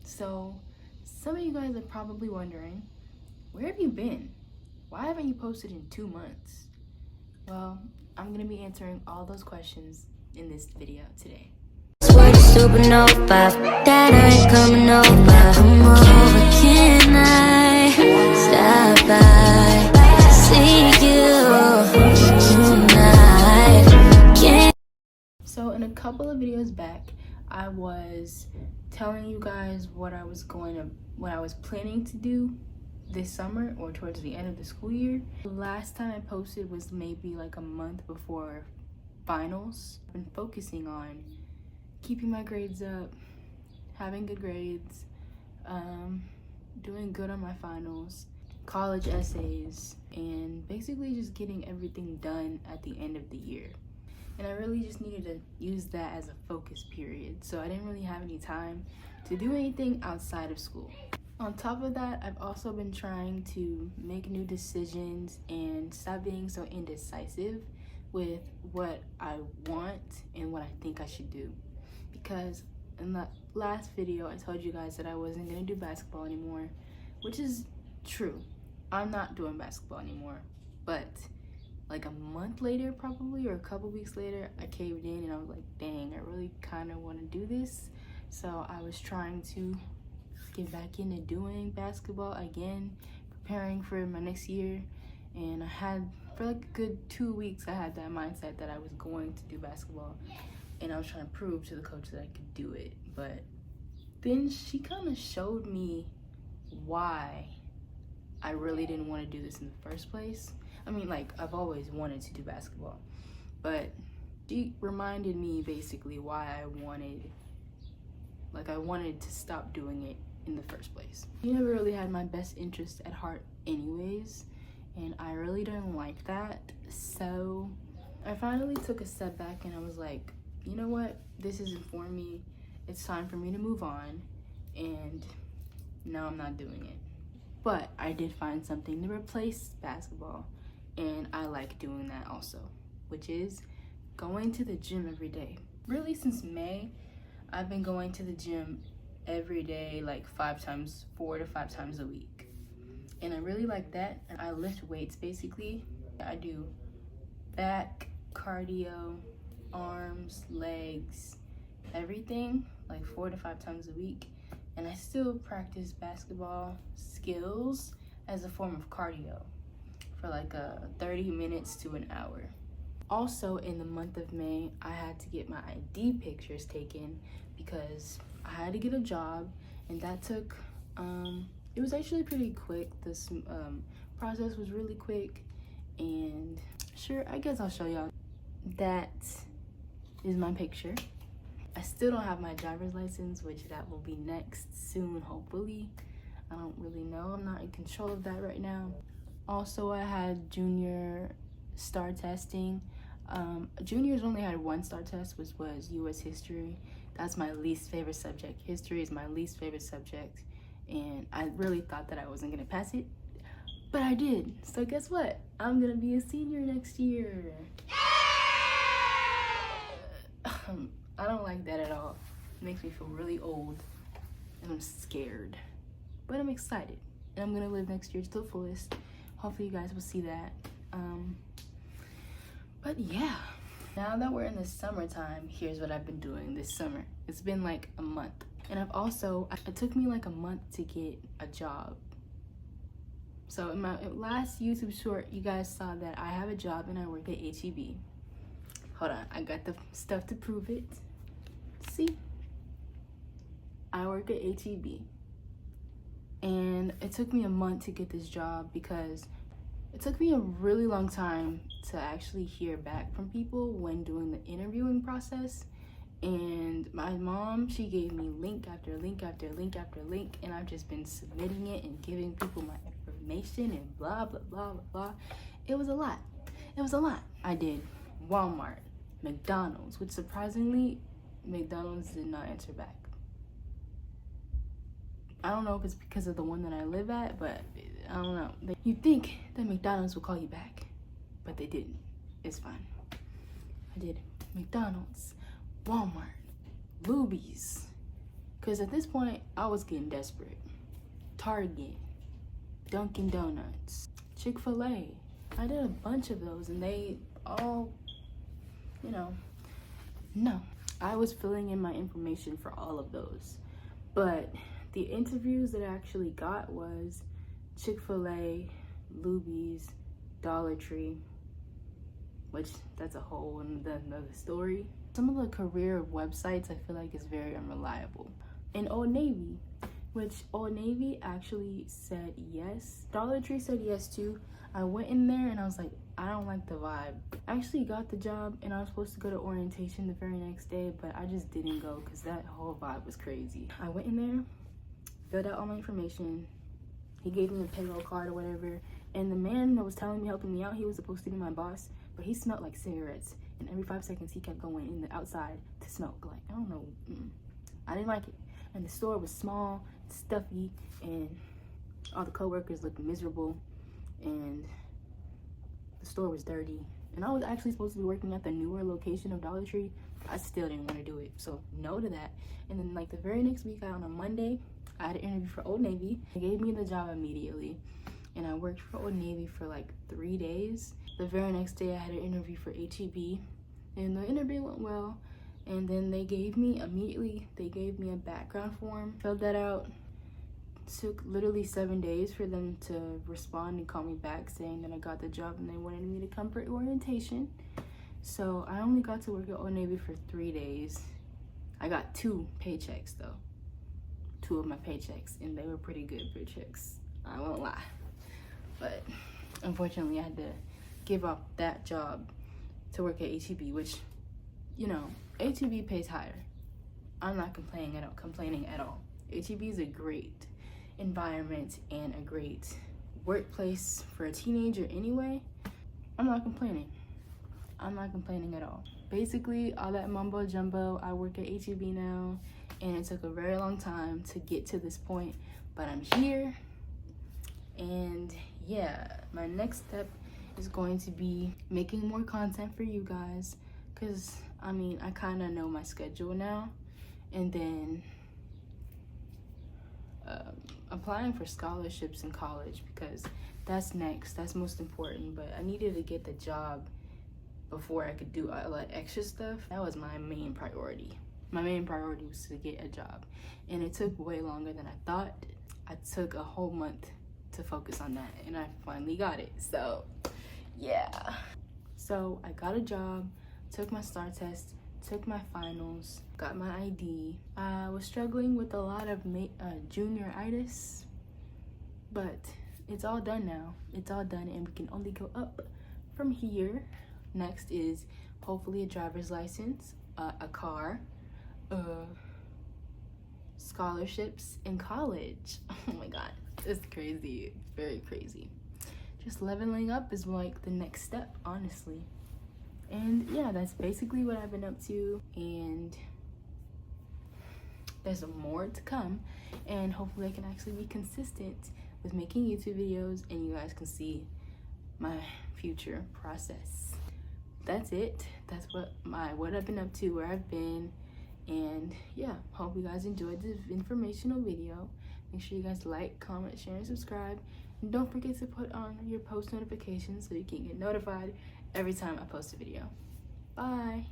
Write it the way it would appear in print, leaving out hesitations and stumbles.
So, some of you guys are probably wondering, where have you been? Why haven't you posted in 2 months? Well, I'm gonna be answering all those questions in this video today. Supernova, that ain't coming over. Come over, can I stop by? See you tonight. So in a couple of videos back, I was telling you guys what I was planning to do this summer or towards the end of the school year. The last time I posted was maybe like a month before finals. I've been focusing on keeping my grades up, having good grades, doing good on my finals, college essays, and basically just getting everything done at the end of the year. And I really just needed to use that as a focus period. So I didn't really have any time to do anything outside of school. On top of that, I've also been trying to make new decisions and stop being so indecisive with what I want and what I think I should do. Because in the last video, I told you guys that I wasn't gonna do basketball anymore, which is true. I'm not doing basketball anymore, but like a month later probably, or a couple weeks later, I caved in and I was like, dang, I really kind of want to do this. So I was trying to get back into doing basketball again, preparing for my next year. And I had, for like a good 2 weeks, I had that mindset that I was going to do basketball. And I was trying to prove to the coach that I could do it. But then she kind of showed me why I really didn't want to do this in the first place. I mean, like, I've always wanted to do basketball, but she reminded me basically why I wanted to stop doing it in the first place. She never really had my best interest at heart anyways, and I really didn't like that. So I finally took a step back and I was like, you know what? This isn't for me. It's time for me to move on, and now I'm not doing it. But I did find something to replace basketball, and I like doing that also, which is going to the gym every day. Really, since May, I've been going to the gym every day, like 4 to 5 times a week. And I really like that. And I lift weights basically. I do back, cardio, arms, legs, everything, like 4 to 5 times a week. And I still practice basketball skills as a form of cardio for like 30 minutes to an hour. Also, in the month of May, I had to get my ID pictures taken because I had to get a job, and that took, it was actually pretty quick. This process was really quick, and sure, I guess I'll show y'all. That is my picture. I still don't have my driver's license, which that will be next soon, hopefully. I don't really know. I'm not in control of that right now. Also, I had junior STAR testing. Juniors only had one STAR test, which was U.S. history. That's my least favorite subject. History is my least favorite subject. And I really thought that I wasn't gonna pass it, but I did. So guess what? I'm gonna be a senior next year. I don't like that at all. It makes me feel really old, and I'm scared. But I'm excited, and I'm gonna live next year to the fullest. Hopefully you guys will see that. But yeah, now that we're in the summertime, here's what I've been doing this summer. It's been like a month, and it took me like a month to get a job. So in my last YouTube short, you guys saw that I have a job and I work at HEB. Hold on, I got the stuff to prove it. See? I work at HEB. And it took me a month to get this job because it took me a really long time to actually hear back from people when doing the interviewing process. And my mom, she gave me link after link after link after link, and I've just been submitting it and giving people my information and blah, blah, blah, blah, blah. It was a lot. It was a lot. I did Walmart, McDonald's, which surprisingly, McDonald's did not answer back. I don't know if it's because of the one that I live at, but I don't know. You'd think that McDonald's would call you back, but they didn't. It's fine. I did McDonald's, Walmart, Luby's, Because at this point, I was getting desperate. Target, Dunkin' Donuts, Chick-fil-A. I did a bunch of those and they all, no. I was filling in my information for all of those. But the interviews that I actually got was Chick-fil-A, Luby's, Dollar Tree, which that's a whole another story. Some of the career websites I feel like is very unreliable. And Old Navy, which Old Navy actually said yes. Dollar Tree said yes too. I went in there and I was like, I don't like the vibe. I actually got the job and I was supposed to go to orientation the very next day, but I just didn't go because that whole vibe was crazy. I went in there, filled out all my information. He gave me a payroll card or whatever. And the man that was telling me, helping me out, he was supposed to be my boss, but he smelled like cigarettes. And every 5 seconds he kept going in the outside to smoke. Like, I don't know. I didn't like it. And the store was small, stuffy, and all the coworkers looked miserable. And the store was dirty. And I was actually supposed to be working at the newer location of Dollar Tree. I still didn't want to do it. So no to that. And then like the very next week, on a Monday, I had an interview for Old Navy. They gave me the job immediately. And I worked for Old Navy for like 3 days. The very next day I had an interview for HEB. And the interview went well. And then they gave me a background form. Filled that out. Took literally 7 days for them to respond and call me back saying that I got the job and they wanted me to come for orientation. So I only got to work at Old Navy for 3 days. I got 2 paychecks though. 2 of my paychecks, and they were pretty good paychecks. I won't lie. But unfortunately I had to give up that job to work at HEB, which, HEB pays higher. I'm not complaining at all. HEB is a great environment and a great workplace for a teenager anyway. I'm not complaining at all. Basically, all that mumbo jumbo, I work at HEB now, and it took a very long time to get to this point, but I'm here. And yeah, my next step is going to be making more content for you guys, because I kind of know my schedule now. And then applying for scholarships in college, because that's next, that's most important. But I needed to get the job before I could do all that extra stuff. That was my main priority. My main priority was to get a job, and it took way longer than I thought. I took a whole month to focus on that, and I finally got it. So yeah, so I got a job, took my STAR test, took my finals, got my ID. I was struggling with a lot of junioritis, but it's all done now. It's all done, and we can only go up from here. Next is hopefully a driver's license, a car, scholarships in college. Oh my god, it's crazy. It's very crazy. Just leveling up is like the next step, honestly. And yeah, that's basically what I've been up to, and there's more to come, and hopefully I can actually be consistent with making YouTube videos and you guys can see my future process. That's it. That's what I've been up to, where I've been. And yeah, hope you guys enjoyed this informational video. Make sure you guys like, comment, share, and subscribe. And don't forget to put on your post notifications so you can get notified every time I post a video. Bye.